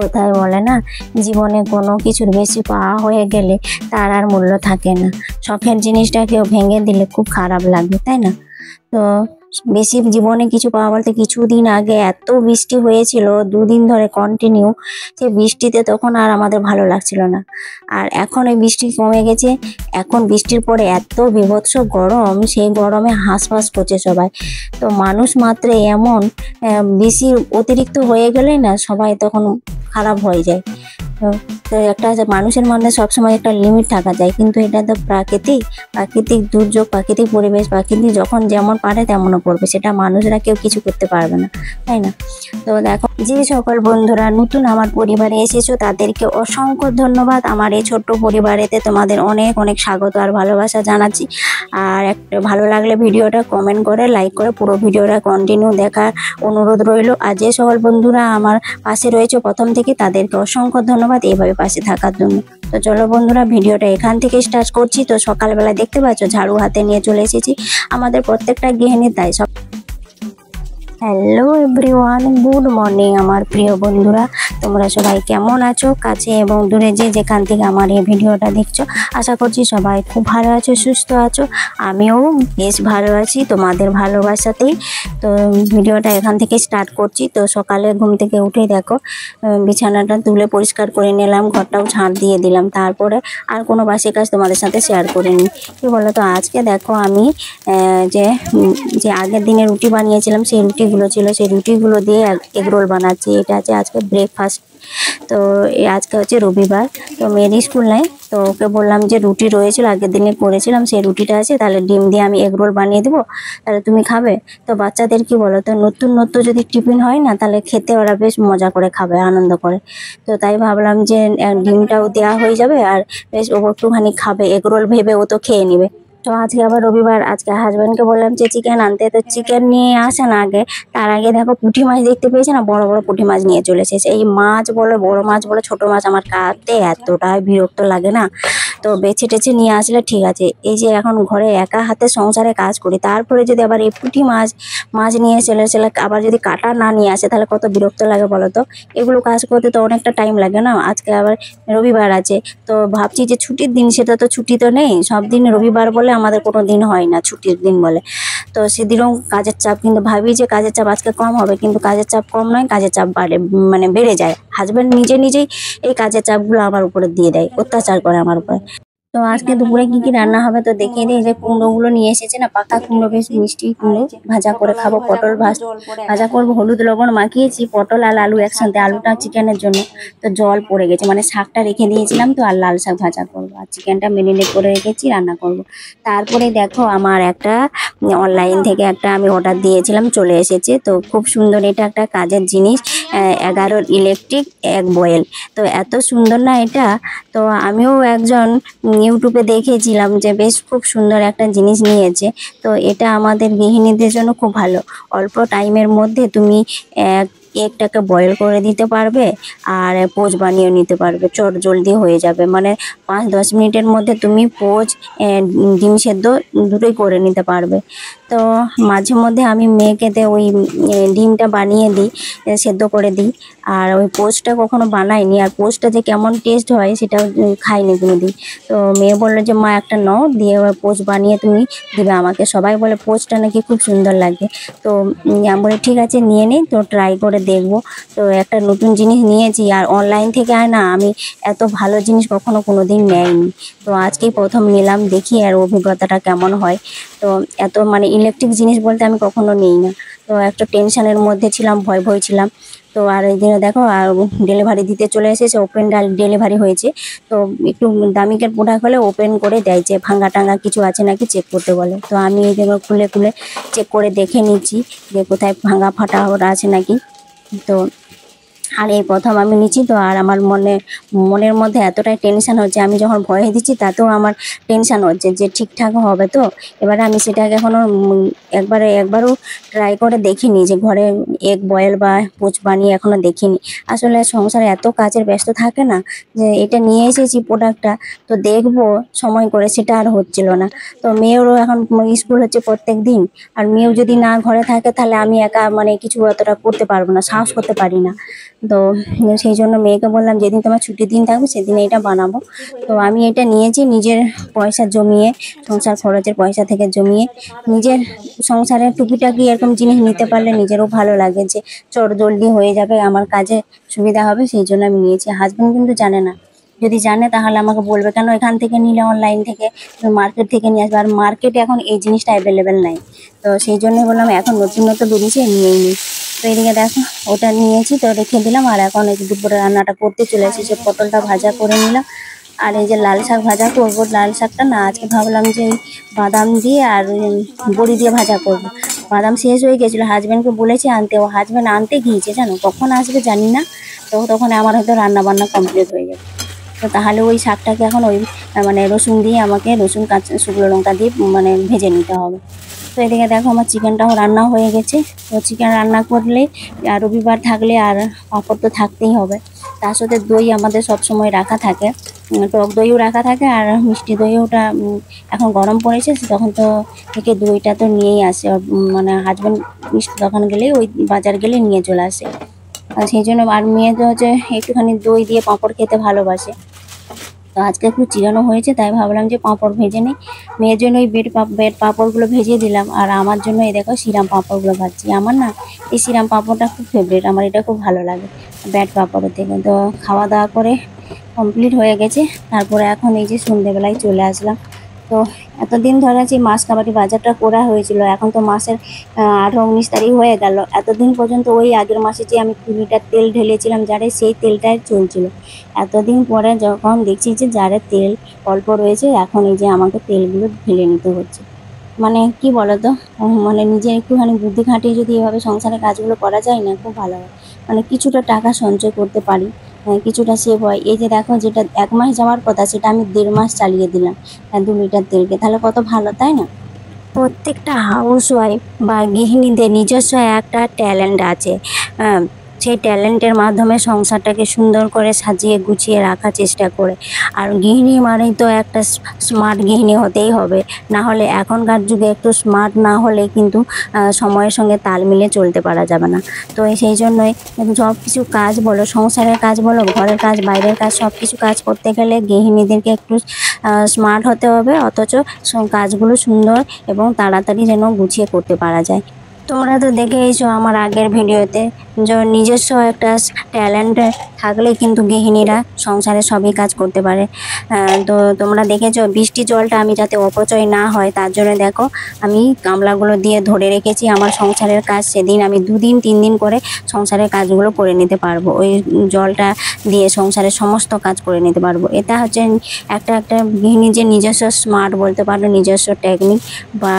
কোথায় বলে না, জীবনে কোনো কিছুর বেশি পাওয়া হয়ে গেলে তার আর মূল্য থাকে না। শখের জিনিসটা কেউ ভেঙে দিলে খুব খারাপ লাগে, তাই না? তো বেশি জীবনে কিছু পাওয়া বলতে, কিছুদিন আগে এত বৃষ্টি হয়েছিল 2 দিন ধরে কন্টিনিউ। সে বৃষ্টিতে তখন আর আমাদের ভালো লাগছিল না। আর এখন এই বৃষ্টি কমে গেছে। এখন বৃষ্টির পরে এত বীভৎস গরম, সেই গরমে হাঁসফাঁস করছে সবাই। তো মানুষ মাত্র এমন বেশি অতিরিক্ত হয়ে গেলেই না সবাই তখন খারাপ হয়ে যায়। তো একটা মানুষের মধ্যে সবসময় একটা লিমিট থাকা যায়, কিন্তু এটা তো প্রাকৃতিক দুর্যোগ, প্রাকৃতিক পরিবেশ, প্রকৃতি যখন যেমন পারে তেমনও করবে, সেটা মানুষরা কেউ কিছু করতে পারবে না, তাই না? তো দেখো, যে সকল বন্ধুরা নতুন আমার পরিবারে এসেছো তাদেরকে অসংখ্য ধন্যবাদ। আমার এই ছোট্ট পরিবারেতে তোমাদের অনেক অনেক স্বাগত আর ভালোবাসা জানাচ্ছি। আর একটা ভালো লাগলে ভিডিওটা কমেন্ট করে, লাইক করে পুরো ভিডিওটা কন্টিনিউ দেখার অনুরোধ রইল। আর যে সকল বন্ধুরা আমার পাশে রয়েছে প্রথম থেকে, তাদেরকে অসংখ্য ধন্যবাদ এইভাবে পাশে থাকার জন্য। তো চলো বন্ধুরা, ভিডিওটা এখান থেকে স্টার্ট করছি। তো সকালবেলা দেখতে পাচ্ছ ঝাড়ু হাতে নিয়ে চলে এসেছি, আমাদের প্রত্যেকটা গৃহিণী তাই। হ্যালো এভরিওয়ান, গুড মর্নিং আমার প্রিয় বন্ধুরা। তোমরা সবাই কেমন আছো? কাছে এবং দূরে যে যেখান থেকে আমার এই ভিডিওটা দেখছো, আশা করছি সবাই খুব ভালো আছো, সুস্থ আছো। আমিও বেশ ভালো আছি তোমাদের ভালোবাসাতেই। তো ভিডিওটা এখান থেকে স্টার্ট করছি। তো সকালে ঘুম থেকে উঠে দেখো, বিছানাটা তুলে পরিষ্কার করে নিলাম, ঘরটাও ঝাঁট দিয়ে দিলাম। তারপরে আর কোনো বাসি কাজ তোমাদের সাথে শেয়ার করিনি। কি বলো তো, আজকে দেখো আমি যে আগের দিনে রুটি বানিয়েছিলাম, সেই রুটিগুলো ছিল, সেই রুটিগুলো দিয়ে এগ রোল বানাচ্ছি। এটা আছে আজকে ব্রেকফাস্ট। তো আজকে হচ্ছে রবিবার, তো মেয়ের স্কুল নেই। তো ওকে বললাম যে রুটি রয়েছিল আগের দিনে করেছিলাম, সেই রুটিটা আছে, তাহলে ডিম দিয়ে আমি এগ রোল বানিয়ে দেবো, তাহলে তুমি খাবে। তো বাচ্চাদের কি বলো তো, নতুন নতুন যদি টিফিন হয় না, তাহলে খেতে ওরা বেশ মজা করে খাবে, আনন্দ করে। তো তাই ভাবলাম যে ডিমটাও দেওয়া হয়ে যাবে, আর বেশ ও একটুখানি খাবে, এগ রোল ভেবে ও তো খেয়ে নেবে। তো আজকে আবার রবিবার, আজকে হাজব্যান্ডকে বললাম যে চিকেন আনতে। তো চিকেন নিয়ে আসে না আগে, তার আগে দেখো পুঁটি মাছ দেখতে পেয়েছে না, বড় বড় পুঁটি মাছ নিয়ে চলে এসেছে। এই মাছ বলো, বড় মাছ বলো, ছোট মাছ আমার কাটতে এতটাই বিরক্ত লাগে না। তো বেছে টেছে নিয়ে আসলে ঠিক আছে। এই যে এখন ঘরে একা হাতে সংসারে কাজ করি, তারপরে যদি আবার এই পুঁটি মাছ নিয়ে চলে আবার যদি কাটা না নিয়ে আসে, তাহলে কত বিরক্ত লাগে বলো তো। এগুলো কাজ করতে তো অনেকটা টাইম লাগে না। আজকে আবার রবিবার আছে, তো ভাবছি যে ছুটির দিন, সেটা তো ছুটি তো নেই, সব দিন রবিবার বলে আমাদের কোনো দিন হয় না ছুটির দিন বলে। তো সেদিনও কাজের চাপ, কিন্তু ভাবি যে কাজের চাপ আজকে কম হবে, কিন্তু কাজের চাপ কম নয়, কাজের চাপ বেড়ে যায়। হাজব্যান্ড নিজেই এই কাজের চাপগুলো আমার উপরে দিয়ে দেয়, অত্যাচার করে আমার উপরে। তো আজকে দুপুরে কি কি রান্না হবে তো দেখিয়ে দিই। যে কুমড়োগুলো নিয়ে এসেছে না, পাকা কুমড়ো, বেশ মিষ্টি কুমড়ো, ভাজা করে খাবো। পটল ভাজা করবো, হলুদ লবণ মাখিয়েছি, পটল আর আলু একসাথে, আলুটা চিকেনের জন্য। তো জল পড়ে গেছে, মানে শাকটা রেখে দিয়েছিলাম, তো আর লাল শাক ভাজা করবো, আর চিকেনটা মেরিনেট করে রেখেছি, রান্না করব। তারপরে দেখো, আমার একটা অনলাইন থেকে একটা আমি অর্ডার দিয়েছিলাম, চলে এসেছে। তো খুব সুন্দর, এটা একটা কাজের জিনিস, 11 ইলেকট্রিক এগ বয়েল। তো এত সুন্দর না এটা। তো আমিও একজন ইউটিউবে দেখেছিলাম যে বেশ খুব সুন্দর একটা জিনিস নিয়েছে। তো এটা আমাদের গৃহিণীদের জন্য খুব ভালো। অল্প টাইমের মধ্যে তুমি এগটাকে বয়েল করে দিতে পারবে, আর পোচ বানিয়ে নিতে পারবে, চট জলদি হয়ে যাবে। মানে 5-10 মিনিটের মধ্যে তুমি পোচ, ডিম সেদ্ধ দুটোই করে নিতে পারবে। তো মাঝে মধ্যে আমি মেয়েকে ওই ডিমটা বানিয়ে দিই, সেদ্ধ করে দিই। আর ওই পোচটা কখনো বানাইনি, আর পোচটা যে কেমন টেস্ট হয় সেটাও খাইনি কোনোদিন। তো মেয়ে বললো যে মা একটা নাও, দিয়ে পোচ বানিয়ে তুমি দিবে আমাকে। সবাই বলে পোচটা নাকি খুব সুন্দর লাগে। তো আমি বলি ঠিক আছে, নিয়ে নিই, তো ট্রাই করে দেখবো। তো একটা নতুন জিনিস নিয়েছি, আর অনলাইন থেকে আর না আমি এত ভালো জিনিস কখনো কোনোদিন নেয়নি। তো আজকেই প্রথম নিলাম, দেখি আর অভিজ্ঞতাটা কেমন হয়। তো এত মানে ইলেকট্রিক জিনিস বলতে আমি কখনো নিই না। তো একটা টেনশনের মধ্যে ছিলাম, ভয় ছিলাম। তো আর এই দিনে দেখো, আর ডেলিভারি দিতে চলে এসেছে, ওপেন ডেলিভারি হয়েছে। তো একটু দামিকের প্রোডাক্ট হলে ওপেন করে দেয়, যে ভাঙা টাঙ্গা কিছু আছে নাকি চেক করতে বলে। তো আমি এই জন্য খুলে চেক করে দেখে নিচ্ছি যে কোথায় ভাঙা ফাটা ওরা আছে নাকি। তো আর এই প্রথম আমি নিচ্ছি, তো আর আমার মনের মধ্যে এতটাই টেনশন হচ্ছে, আমি যখন ভয়ে দিচ্ছি তাতেও আমার টেনশন হচ্ছে যে ঠিকঠাক হবে তো। এবারে আমি সেটাকে এখনও একবারও ট্রাই করে দেখিনি, যে ঘরে এগ বয়েল বা পোচ বানিয়ে এখনও দেখিনি। আসলে সংসারে এত কাজের ব্যস্ত থাকে না, যে এটা নিয়ে এসেছি প্রোডাক্টটা, তো দেখবো সময় করে, সেটা আর হচ্ছিল না। তো মেয়েরও এখন স্কুল হচ্ছে প্রত্যেক দিন, আর মেয়েও যদি না ঘরে থাকে, তাহলে আমি একা মানে কিছু অতটা করতে পারবো না, সাহস করতে পারি না। তো সেই জন্য মেয়েকে বললাম যেদিন তোমার ছুটির দিন থাকবে সেদিন এটা বানাবো। তো আমি এটা নিয়েছি নিজের পয়সা জমিয়ে, সংসার খরচের পয়সা থেকে জমিয়ে, নিজের সংসারের টুকিটাকি এরকম জিনিস নিতে পারলে নিজেরও ভালো লাগে, যে চট জলদি হয়ে যাবে, আমার কাজে সুবিধা হবে, সেই জন্য আমি নিয়েছি। হাজব্যান্ড কিন্তু জানে না, যদি জানে তাহলে আমাকে বলবে, কেন এখান থেকে নিলে অনলাইন থেকে, মার্কেট থেকে নিয়ে আসবে, আর মার্কেটে এখন এই জিনিসটা অ্যাভেলেবেল নাই। তো সেই জন্যই বললাম এখন নতুন নতুন বেরিয়েছে, নিয়েই নিই। তো এদিকে দেখো ওটা নিয়েছি, তো রেখে দিলাম। আর এখন এই যে দুপুরে রান্নাটা করতে চলে এসেছি, পটলটা ভাজা করে নিলাম। আর এই যে লাল শাক ভাজা করবো, লাল শাকটা না আজকে ভাবলাম যে এই বাদাম দিয়ে আর ওই বড়ি দিয়ে ভাজা করবো। বাদাম শেষ হয়ে গেছিলো, হাজব্যান্ডকে বলেছি আনতে, ও হাজব্যান্ড আনতে গিয়েছে, জানো কখন আসবে জানি না। তো তখন আমার হয়তো রান্না বান্না কমপ্লিট হয়ে যাবে। তো তাহলে ওই শাকটাকে এখন ওই মানে রসুন দিয়ে, আমাকে রসুন কাঁচা শুকনো লঙ্কা দিয়ে মানে ভেজে নিতে হবে। তো এদিকে দেখো আমার চিকেনটাও রান্না হয়ে গেছে। তো চিকেন রান্না করলে আর রবিবার থাকলে আর পাঁপড় তো থাকতেই হবে, তার সাথে দই আমাদের সব সময় রাখা থাকে, টক দইও রাখা থাকে, আর মিষ্টি দইওটা এখন গরম পড়েছে, তখন তো থেকে দইটা তো নিয়েই আসে, মানে হাজব্যান্ড মিষ্টি দোকান গেলে ওই বাজার গেলে নিয়ে চলে আসে। আর সেই জন্য আর মেয়ে তো হচ্ছে একটুখানি দই দিয়ে পাঁপড় খেতে ভালোবাসে। তো আজকে একটু চিরানো হয়েছে, তাই ভাবলাম যে পাঁপড় ভেজে নিই। মেয়ের জন্য ওই বেড পাঁপড়গুলো ভেজে দিলাম, আর আমার জন্য এই দেখো সিরাম পাঁপড়গুলো ভাজছি। আমার না এই সিরাম পাঁপড়টা খুব ফেভারিট, আমার এটা খুব ভালো লাগে ব্যাট পাঁপড়ের থেকে। তো খাওয়া দাওয়া করে কমপ্লিট হয়ে গেছে, তারপরে এখন এই যে সন্ধ্যেবেলায় চলে আসলাম। তো এতদিন ধরে যে মাছ কাবাডি বাজারটা করা হয়েছিল, এখন তো মাসের 18-19 তারিখ হয়ে গেল। এতদিন পর্যন্ত ওই আগের মাসে যে আমি 2 লিটার তেল ঢেলেছিলাম জারে, সেই তেলটাই চলছিল। এতদিন পরে যখন দেখছি যে জারে তেল অল্প রয়েছে, এখন এই যে আমাকে তেলগুলো ঢেলে নিতে হচ্ছে। মানে কি বলতো, মানে নিজে একটুখানি বুদ্ধি খাটিয়ে যদি এভাবে সংসারের কাজগুলো করা যায় না, খুব ভালো হয়। মানে কিছুটা টাকা সঞ্চয় করতে পারি, কিছুটা সেভ হয়। এই যে দেখো যেটা 1 মাস যাওয়ার কথা, সেটা আমি 1.5 মাস চালিয়ে দিলাম 2 লিটার তেলকে, তাহলে কত ভালো, তাই না? প্রত্যেকটা হাউসওয়াইফ বা গৃহিণীদের নিজস্ব একটা ট্যালেন্ট আছে। আহ, সেই ট্যালেন্টের মাধ্যমে সংসারটাকে সুন্দর করে সাজিয়ে গুছিয়ে রাখার চেষ্টা করে। আর গৃহিণী মানেই তো একটা স্মার্ট গৃহিণী হতেই হবে, না হলে এখনকার যুগে একটু স্মার্ট না হলে কিন্তু সময়ের সঙ্গে তাল মিলে চলতে পারা যাবে না। তো সেই জন্যই সব কিছু কাজ বলো, সংসারের কাজ বলো, ঘরের কাজ, বাইরের কাজ, সব কিছু কাজ করতে গেলে গৃহিণীদেরকে একটু স্মার্ট হতে হবে, অথচ কাজগুলো সুন্দর এবং তাড়াতাড়ি যেন গুছিয়ে করতে পারা যায়। তোমরা তো দেখেইছো আমার আগের ভিডিওতে, যে নিজস্ব একটা ট্যালেন্ট থাকলে কিন্তু গৃহিণীরা সংসারে সবই কাজ করতে পারে। তো তোমরা দেখেছো বৃষ্টি জলটা আমি যাতে অপচয় না হয় তার জন্য দেখো আমি গামলাগুলো দিয়ে ধরে রেখেছি। আমার সংসারের কাজ সেদিন আমি 2 দিন 3 দিন করে সংসারের কাজগুলো করে নিতে পারবো, ওই জলটা দিয়ে সংসারের সমস্ত কাজ করে নিতে পারবো। এটা হচ্ছে একটা গৃহিণীর যে নিজস্ব স্মার্ট বলতে পারো, নিজস্ব টেকনিক বা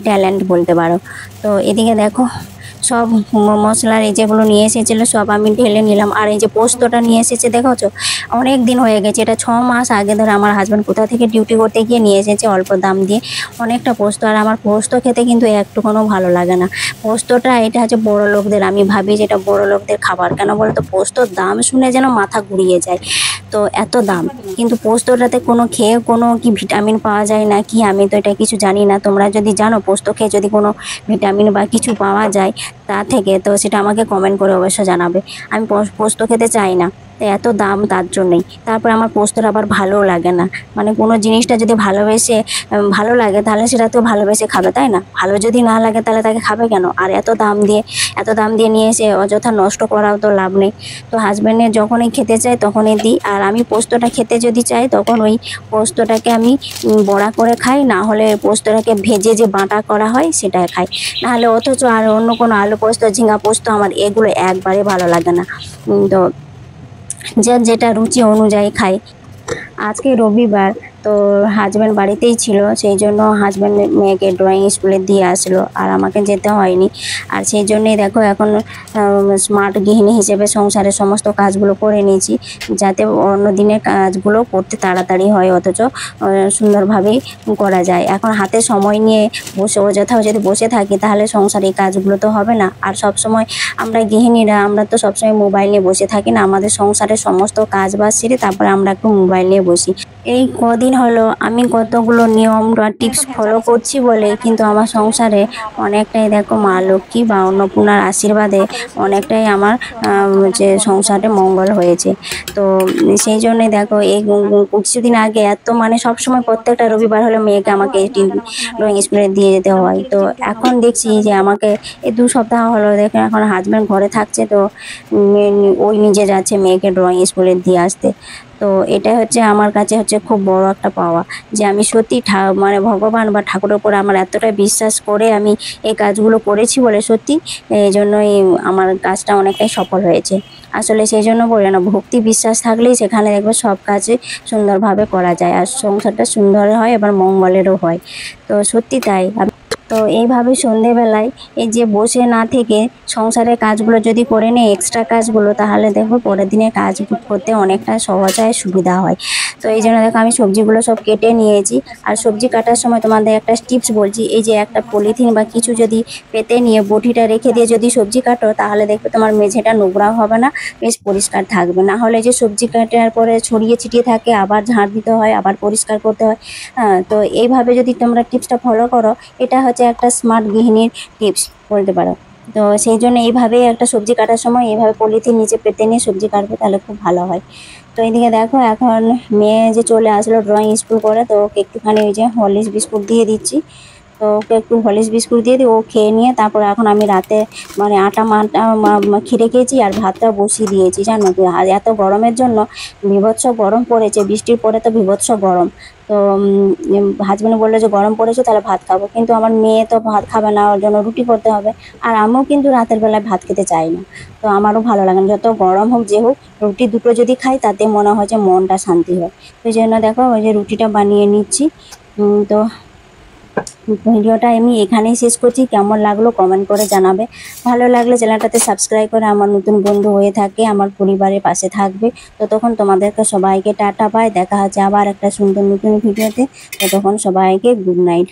ট্যালেন্ট বলতে পারো। তো এদিকে দেখো সব মশলার এই যেগুলো নিয়ে এসেছিলো সব আমি ঢেলে নিলাম। আর এই যে পোস্তটা নিয়ে এসেছে দেখেছো, অনেক দিন হয়ে গেছে, এটা 6 মাস আগে ধরে আমার হাজব্যান্ড কোথা থেকে ডিউটি করতে গিয়ে নিয়ে এসেছে অল্প দাম দিয়ে অনেকটা পোস্ত। আর আমার পোস্ত খেতে কিন্তু একটুকুনো ভালো লাগে না। পোস্তটা এটা হচ্ছে বড় লোকদের, আমি ভাবি যে এটা বড় লোকদের খাবার, কেন বলতো পোস্তর দাম শুনে যেন মাথা ঘুরিয়ে যায়। তো এত দাম, কিন্তু পোস্তটাতে কোনো খেয়ে কোনো কি ভিটামিন পাওয়া যায় না কি, আমি তো এটা কিছু জানি না। তোমরা যদি জানো পোস্ত খেয়ে যদি কোনো ভিটামিন বা কিছু পাওয়া যায় তা থেকে, তো সেটা আমাকে কমেন্ট করে অবশ্য জানাবে। আমি পোস্ত খেতে চাই না, তো এত দাম তার জন্যই। তারপর আমার পোস্তটা আবার ভালোও লাগে না, মানে কোনো জিনিসটা যদি ভালোবেসে ভালো লাগে তাহলে সেটা তো ভালোবেসে খাবে, তাই না? ভালো যদি না লাগে তাহলে তাকে খাবে কেন? আর এত দাম দিয়ে নিয়ে এসে অযথা নষ্ট করাও তো লাভ নেই। তো হাজব্যান্ডের যখনই খেতে চাই তখনই দিই। আর আমি পোস্তটা খেতে যদি চাই তখন ওই পোস্তটাকে আমি বড়া করে খাই, না হলে পোস্তটাকে ভেজে যে বাটা করা হয় সেটাই খাই। নাহলে অথচ আর অন্য কোনো আলু পোস্ত, ঝিঙা পোস্ত আমার এগুলো একবারে ভালো লাগে না। তো যার যেটা রুচি অনুযায়ী খাই। আজকে রবিবার, তো হাজব্যান্ড বাড়িতেই ছিল, সেই জন্য হাজব্যান্ড মেয়েকে ড্রয়িং স্কুলে দিয়ে আসলো আর আমাকে যেতে হয়নি। আর সেই জন্যেই দেখো এখন স্মার্ট গৃহিণী হিসেবে সংসারের সমস্ত কাজগুলো করে নিয়েছি, যাতে অন্য দিনের কাজগুলো করতে তাড়াতাড়ি হয়, অথচ সুন্দরভাবেই করা যায়। এখন হাতে সময় নিয়ে বসে অযথাও যদি বসে থাকি তাহলে সংসারে এই কাজগুলো তো হবে না। আর সব সময় আমরা গৃহিণীরা আমরা তো সবসময় মোবাইল নিয়ে বসে থাকি না, আমাদের সংসারের সমস্ত কাজ বাজ সেরে তারপরে আমরা একটু মোবাইল নিয়ে বসি। এই কদিন হলো আমি কতগুলো নিয়ম বা টিপস ফলো করছি বলে কিন্তু আমার সংসারে অনেকটাই দেখো মা লক্ষ্মী বা অন্নপূর্ণার আশীর্বাদে অনেকটাই আমার যে সংসারে মঙ্গল হয়েছে। তো সেই জন্যই দেখো এই কিছুদিন আগে এত মানে সবসময় প্রত্যেকটা রবিবার হলে মেয়েকে আমাকে ড্রয়িং স্কুলে দিয়ে যেতে হয়। তো এখন দেখছি যে আমাকে এই 2 সপ্তাহ হলো দেখো এখন হাজব্যান্ড ঘরে থাকছে, তো ওই নিজে যাচ্ছে মেয়েকে ড্রয়িং স্কুলে দিয়ে আসতে। তো এটা হচ্ছে আমার কাছে হচ্ছে খুব বড় একটা পাওয়া, যে আমি সত্যি মানে ভগবান বা ঠাকুরের উপর আমার এতটা বিশ্বাস করে আমি এই কাজগুলো করেছি বলে সত্যি এই জন্যই আমার কাজটা অনেকটাই সফল হয়েছে। আসলে সেই জন্য বলে না, ভক্তি বিশ্বাস থাকলেই সেখানে দেখবে সব কাজই সুন্দরভাবে করা যায় আর সংসারটা সুন্দর হয় এবার মঙ্গলেরও হয়। তো সত্যি তাই। তো এইভাবে সন্ধেবেলায় এই যে বসে না থেকে সংসারের কাজগুলো যদি করে নেই, এক্সট্রা কাজগুলো, তাহলে দেখো পরের দিনে কাজ করতে অনেকটা সহজ হয়, সুবিধা হয়। তো এই জন্য দেখো আমি সবজিগুলো সব কেটে নিয়েছি। আর সবজি কাটার সময় তোমাদের একটা টিপস বলছি, এই যে একটা পলিথিন বা কিছু যদি পেতে নিয়ে বটিটা রেখে দিয়ে যদি সবজি কাটো, তাহলে দেখবে তোমার মেঝেটা নোংরা হবে না, বেশ পরিষ্কার থাকবে। না হলে যে সবজি কাটার পরে ছড়িয়ে ছিটিয়ে থাকে, আবার ঝাড় দিতে হয়, আবার পরিষ্কার করতে হয়। হ্যাঁ, তো এইভাবে যদি তোমরা টিপসটা ফলো করো, এটা হচ্ছে একটা স্মার্ট গৃহিণীর টিপস বলতে পারো। তো সেই জন্য এইভাবেই একটা সবজি কাটার সময় এইভাবে পলিথিন নিচে পেতে নিয়ে সবজি কাটবে, তাহলে খুব ভালো হয়। তো এইদিকে দেখো এখন মেয়ে যে চলে আসলো ড্রয়িং স্কুল করে, তো ওকে একটুখানি ওই যে হরলিক্স বিস্কুট দিয়ে দিচ্ছি। তো ওকে একটু হরলিক্স বিস্কুট দিয়ে দিই, ও খেয়ে নিয়ে তারপর এখন আমি রাতে মানে আটা খিরে খেয়েছি আর ভাতটা বসিয়ে দিয়েছি। জানো তো আর এত গরমের জন্য বীভৎস গরম পড়েছে, বৃষ্টির পরে তো বীভৎস গরম। তো হাজবেন্ড বললো যে গরম পড়েছে তাহলে ভাত খাবো, কিন্তু আমার মেয়ে তো ভাত খাবে না, ওর জন্য রুটি করতে হবে। আর আমিও কিন্তু রাতের বেলায় ভাত খেতে চাই না, তো আমারও ভালো লাগে না, যত গরম হোক যে হোক রুটি দুটো যদি খাই তাতে মনে হয় যে মনটা শান্তি হয়। তো এই জন্য দেখো ওই যে রুটিটা বানিয়ে নিচ্ছি। তো ভিডিওটা আমি এখানেই শেষ করছি। কেমন লাগলো কমেন্ট করে জানাবে। ভালো লাগলে চ্যানেলটাতে সাবস্ক্রাইব করে আমার নতুন বন্ধু হয়ে থাকে, আমার পরিবারের পাশে থাকবে। তো তখন তোমাদেরকে সবাইকে টাটা বাই, দেখা হচ্ছে আবার একটা সুন্দর নতুন ভিডিওতে। তো তখন সবাইকে গুড নাইট।